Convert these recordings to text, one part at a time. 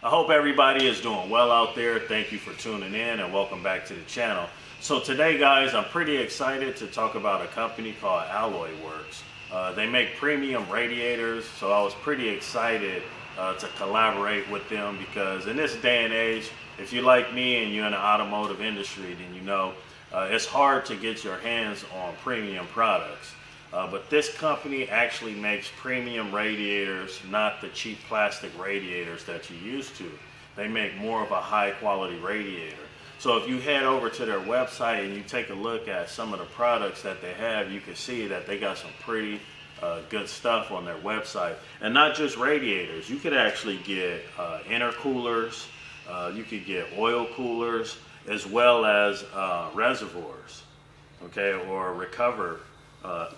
I hope everybody is doing well out there. Thank you for tuning in and welcome back to the channel. So today, guys, I'm pretty excited to talk about a company called AlloyWorks. They make premium radiators, so I was pretty excited to collaborate with them because in this day and age, if you're like me and you're in the automotive industry, then you know it's hard to get your hands on premium products. But this company actually makes premium radiators, not the cheap plastic radiators that you used to. They make more of a high quality radiator. So if you head over to their website and you take a look at some of the products that they have, you can see that they got some pretty good stuff on their website. And not just radiators, you could actually get intercoolers, you could get oil coolers, as well as reservoirs, okay, or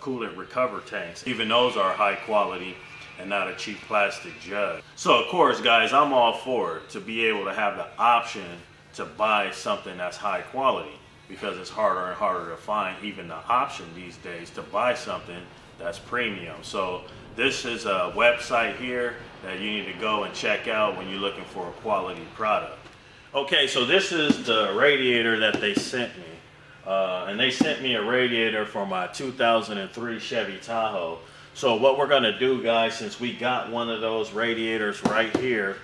coolant recover tanks. Even those are high quality and not a cheap plastic jug. So of course, guys, I'm all for it, to be able to have the option to buy something that's high quality, because it's harder and harder to find even the option these days to buy something that's premium. So this is a website here that you need to go and check out when you're looking for a quality product. Okay, so this is the radiator that they sent me. And they sent me a radiator for my 2003 Chevy Tahoe. So what we're gonna do, guys, since we got one of those radiators right here,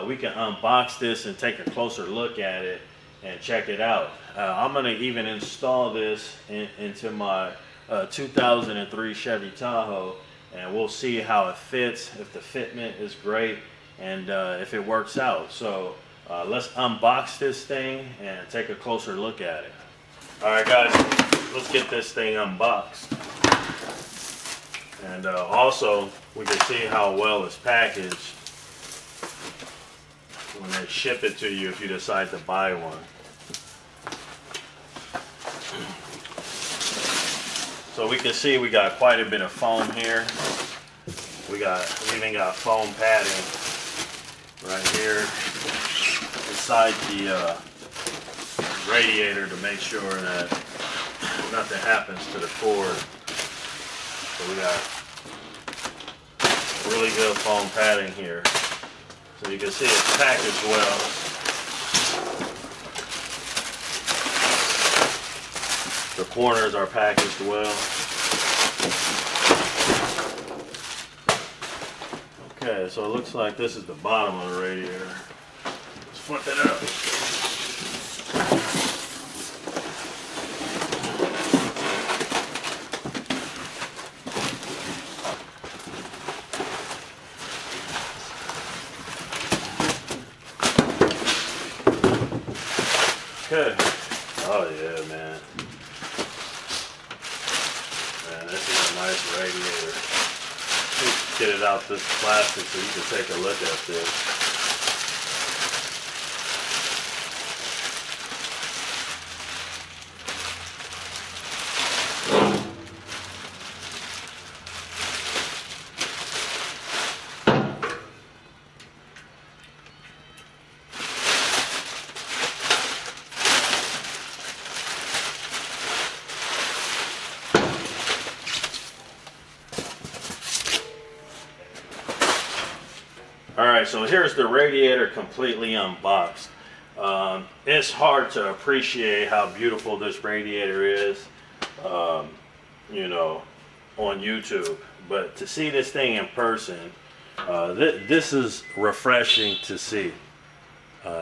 we can unbox this and take a closer look at it and check it out. I'm gonna even install this into my 2003 Chevy Tahoe, and we'll see how it fits, if the fitment is great, and if it works out. So let's unbox this thing and take a closer look at it. Alright, guys, let's get this thing unboxed. And also, we can see how well it's packaged when they ship it to you if you decide to buy one. So we can see we got quite a bit of foam here. We even got foam padding right here inside the radiator to make sure that nothing happens to the cord. So we got really good foam padding here. So you can see it's packaged well. The corners are packaged well. Okay, so it looks like this is the bottom of the radiator. Let's flip it up. Okay. Oh yeah, man. Man, this is a nice radiator. Let's get it out this plastic so you can take a look at this. Alright, so here's the radiator completely unboxed. It's hard to appreciate how beautiful this radiator is, you know, on YouTube. But to see this thing in person, this is refreshing to see.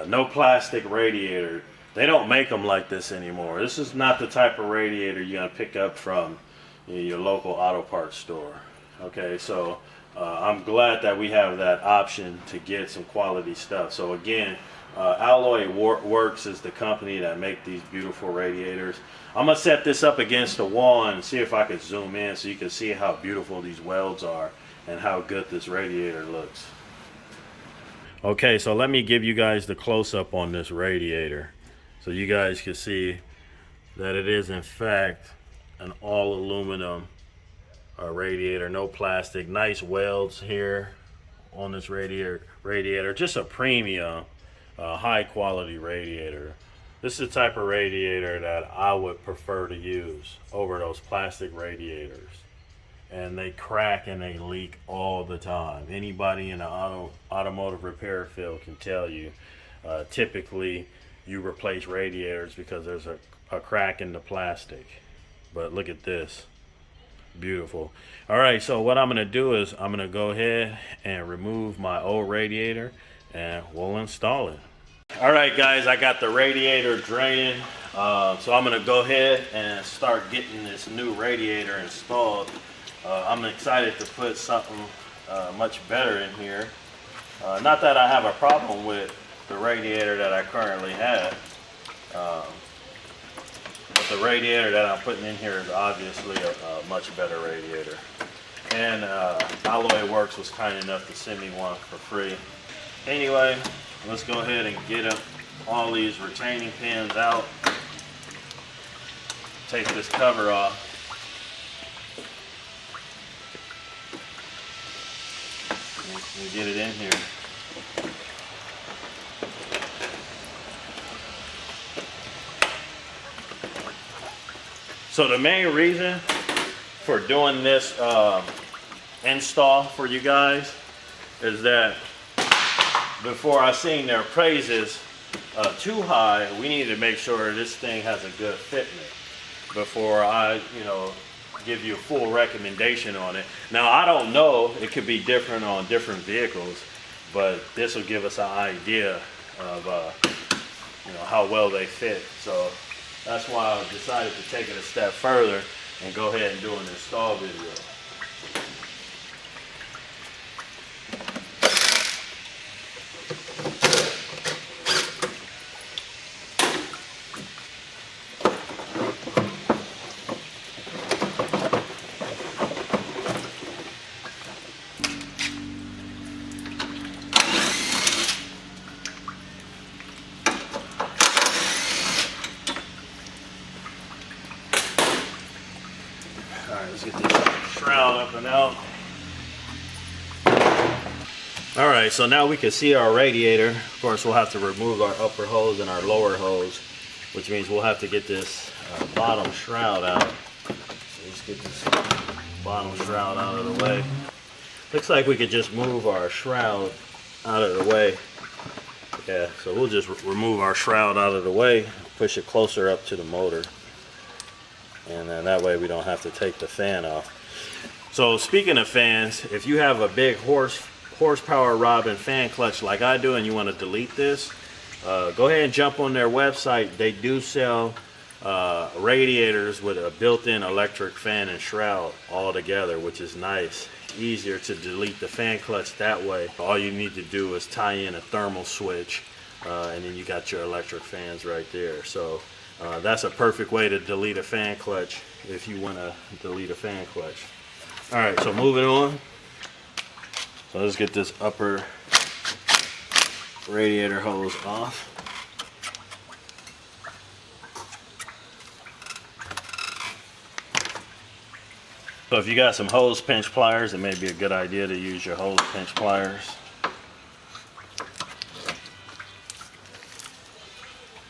No plastic radiator. They don't make them like this anymore. This is not the type of radiator you're going to pick up from your local auto parts store. Okay, so I'm glad that we have that option to get some quality stuff. So again, AlloyWorks is the company that make these beautiful radiators. I'm gonna set this up against the wall and see if I can zoom in so you can see how beautiful these welds are and how good this radiator looks. Okay, so let me give you guys the close-up on this radiator so you guys can see that it is in fact an all aluminum radiator, no plastic. Nice welds here on this radiator. Just a premium, high quality radiator. This is the type of radiator that I would prefer to use over those plastic radiators. and they crack and they leak all the time. Anybody in the automotive repair field can tell you. Typically, you replace radiators because there's a crack in the plastic. But look at this. Beautiful. All right, so what I'm going to do is I'm going to go ahead and remove my old radiator and we'll install it. All right, guys, I got the radiator draining. So I'm going to go ahead and start getting this new radiator installed. I'm excited to put something much better in here. Not that I have a problem with the radiator that I currently have. But the radiator that I'm putting in here is obviously a much better radiator. And AlloyWorks was kind enough to send me one for free. Anyway, let's go ahead and get all these retaining pins out. Take this cover off. And get it in here. So the main reason for doing this install for you guys is that before I seen their praises too high, we need to make sure this thing has a good fitment before I, give you a full recommendation on it. Now, I don't know, it could be different on different vehicles, but this will give us an idea of how well they fit. So that's why I decided to take it a step further and go ahead and do an install video. Let's get this shroud up and out. All right, so now we can see our radiator. Of course, we'll have to remove our upper hose and our lower hose, which means we'll have to get this bottom shroud out. So let's get this bottom shroud out of the way. Looks like we could just move our shroud out of the way. Yeah, so we'll just remove our shroud out of the way, push it closer up to the motor. And then that way we don't have to take the fan off. So speaking of fans, if you have a big horsepower Robin fan clutch like I do and you want to delete this, go ahead and jump on their website. They do sell radiators with a built-in electric fan and shroud all together, which is nice. Easier to delete the fan clutch that way. All you need to do is tie in a thermal switch and then you got your electric fans right there. So that's a perfect way to delete a fan clutch if you want to delete a fan clutch. All right, so moving on. So let's get this upper radiator hose off. So if you got some hose pinch pliers, it may be a good idea to use your hose pinch pliers.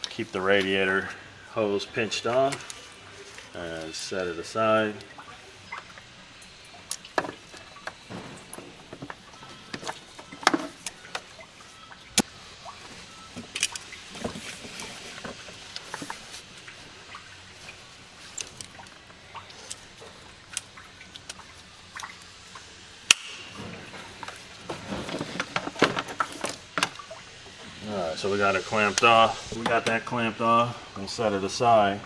Keep the radiator hose pinched off and set it aside. Alright, so we got it clamped off. We got that clamped off. We'll set it aside.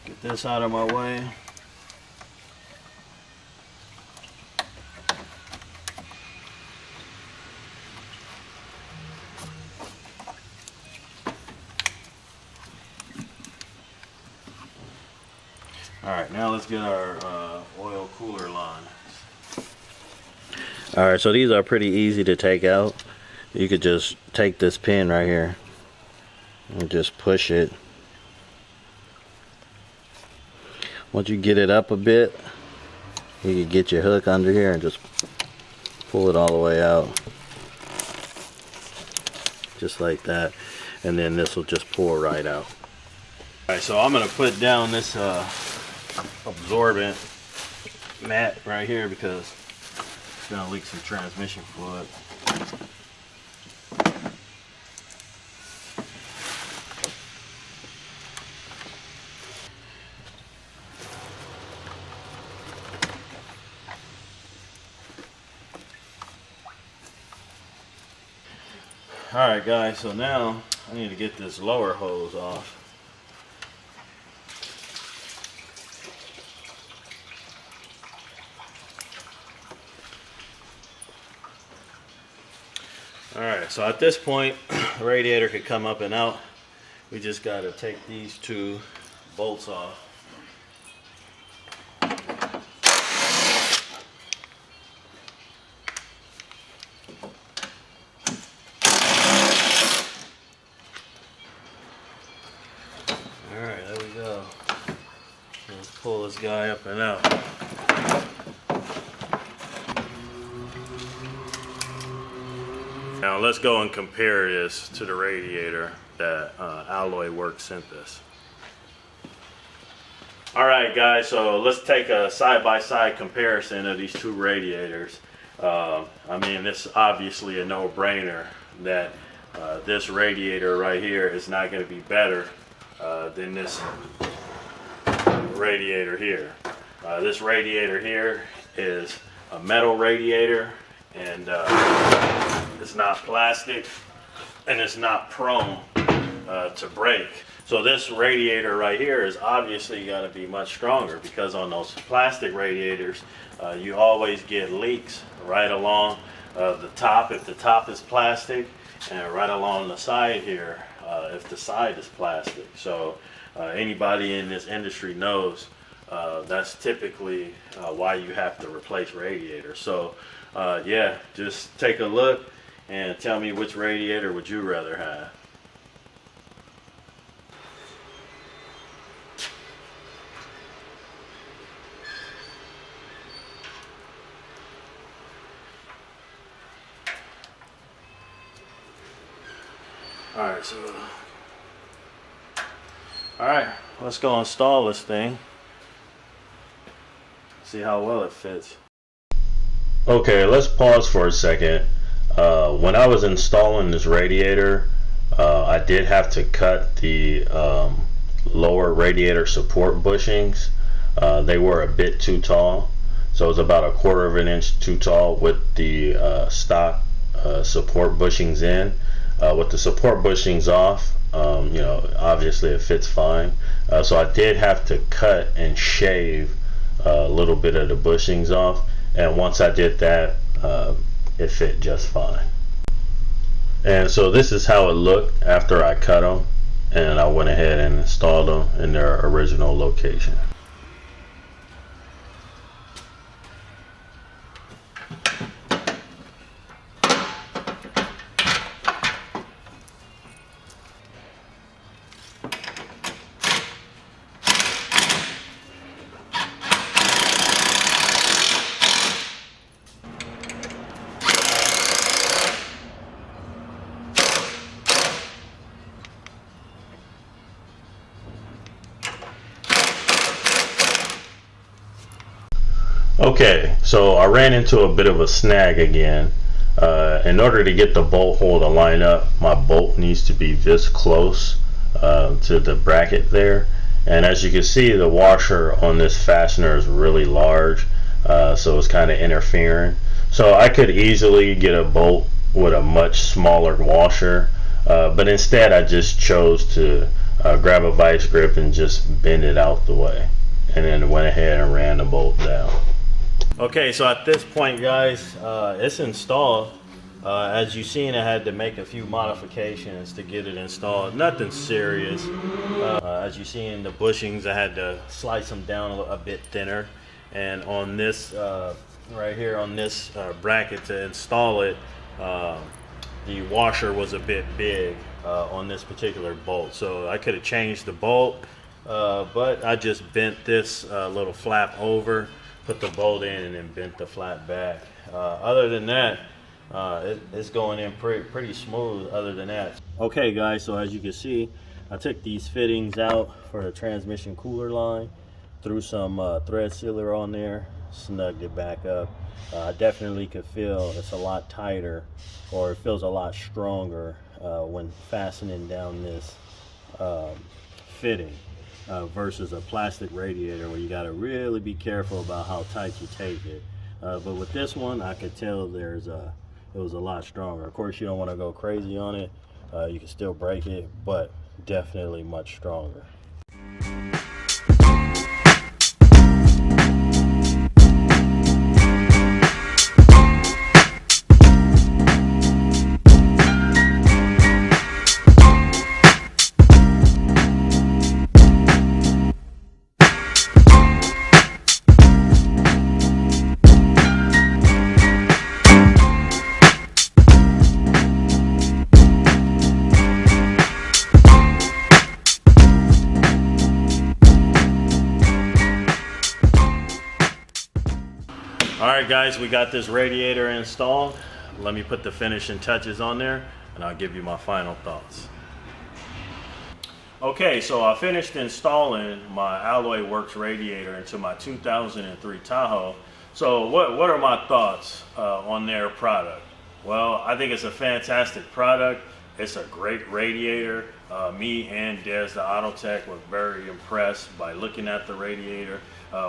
Get this out of my way. Alright, now let's get our oil cooler line. Alright, so these are pretty easy to take out. You could just take this pin right here and just push it. Once you get it up a bit, you can get your hook under here and just pull it all the way out. Just like that. And then this will just pull right out. Alright, so I'm going to put down this absorbent mat right here because it's gonna leak some transmission fluid. Alright guys, so now I need to get this lower hose off. Alright, so at this point the radiator could come up and out. We just got to take these two bolts off. Alright, there we go. Let's pull this guy up and out. Now let's go and compare this to the radiator that AlloyWorks sent us. Alright guys, so let's take a side-by-side comparison of these two radiators. I mean, this is obviously a no-brainer that this radiator right here is not going to be better than this radiator here. This radiator here is a metal radiator, and it's not plastic, and it's not prone to break. So this radiator right here is obviously going to be much stronger, because on those plastic radiators you always get leaks right along the top if the top is plastic, and right along the side here if the side is plastic. So anybody in this industry knows that's typically why you have to replace radiators. So yeah, just take a look and tell me, which radiator would you rather have? Alright, let's go install this thing. See how well it fits. Okay, let's pause for a second. When I was installing this radiator, I did have to cut the lower radiator support bushings. They were a bit too tall, so it was about 1/4 of an inch too tall with the stock support bushings in. With the support bushings off, you know, obviously it fits fine. So I did have to cut and shave a little bit of the bushings off, and once I did that, it fit just fine. And so this is how it looked after I cut them, and I went ahead and installed them in their original location. Okay, so I ran into a bit of a snag again. In order to get the bolt hole to line up, my bolt needs to be this close to the bracket there. And as you can see, the washer on this fastener is really large, so it's kind of interfering. So I could easily get a bolt with a much smaller washer, but instead I just chose to grab a vice grip and just bend it out the way, and then went ahead and ran the bolt down. Okay, so at this point, guys, it's installed. As you've seen, I had to make a few modifications to get it installed. Nothing serious. As you see in the bushings, I had to slice them down a bit thinner. And on this, right here on this bracket to install it, the washer was a bit big on this particular bolt. So I could have changed the bolt, but I just bent this little flap over, put the bolt in, and then bent the flap back. Other than that, it's going in pretty smooth. Other than that, okay guys, so as you can see, I took these fittings out for the transmission cooler line, threw some thread sealer on there, snugged it back up. I definitely could feel it's a lot tighter, or it feels a lot stronger when fastening down this fitting versus a plastic radiator where you got to really be careful about how tight you take it. But with this one, I could tell it was a lot stronger. Of course, you don't want to go crazy on it. You can still break it, but definitely much stronger. Alright guys, we got this radiator installed. Let me put the finishing touches on there and I'll give you my final thoughts. Okay, so I finished installing my AlloyWorks radiator into my 2003 Tahoe. So what are my thoughts on their product? Well, I think it's a fantastic product. It's a great radiator. Me and Des, the auto tech, were very impressed by looking at the radiator.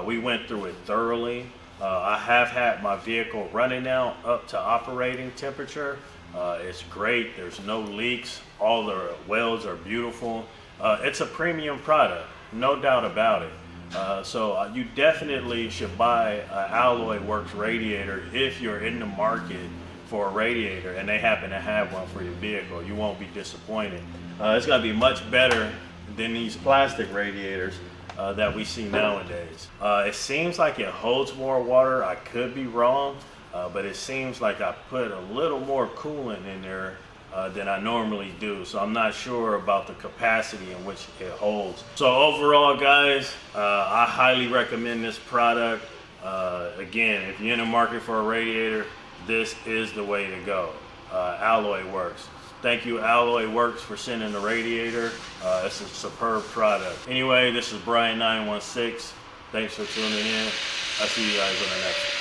We went through it thoroughly. I have had my vehicle running now up to operating temperature. It's great. There's no leaks. All the welds are beautiful. It's a premium product, no doubt about it. So you definitely should buy an AlloyWorks radiator if you're in the market for a radiator and they happen to have one for your vehicle. You won't be disappointed. It's going to be much better than these plastic radiators that we see nowadays. It seems like it holds more water. I could be wrong, but it seems like I put a little more coolant in there than I normally do. So I'm not sure about the capacity in which it holds. So overall, guys, I highly recommend this product. Again, if you're in the market for a radiator, this is the way to go. AlloyWorks. Thank you, AlloyWorks, for sending the radiator. It's a superb product. Anyway, this is Bryan916. Thanks for tuning in. I'll see you guys on the next one.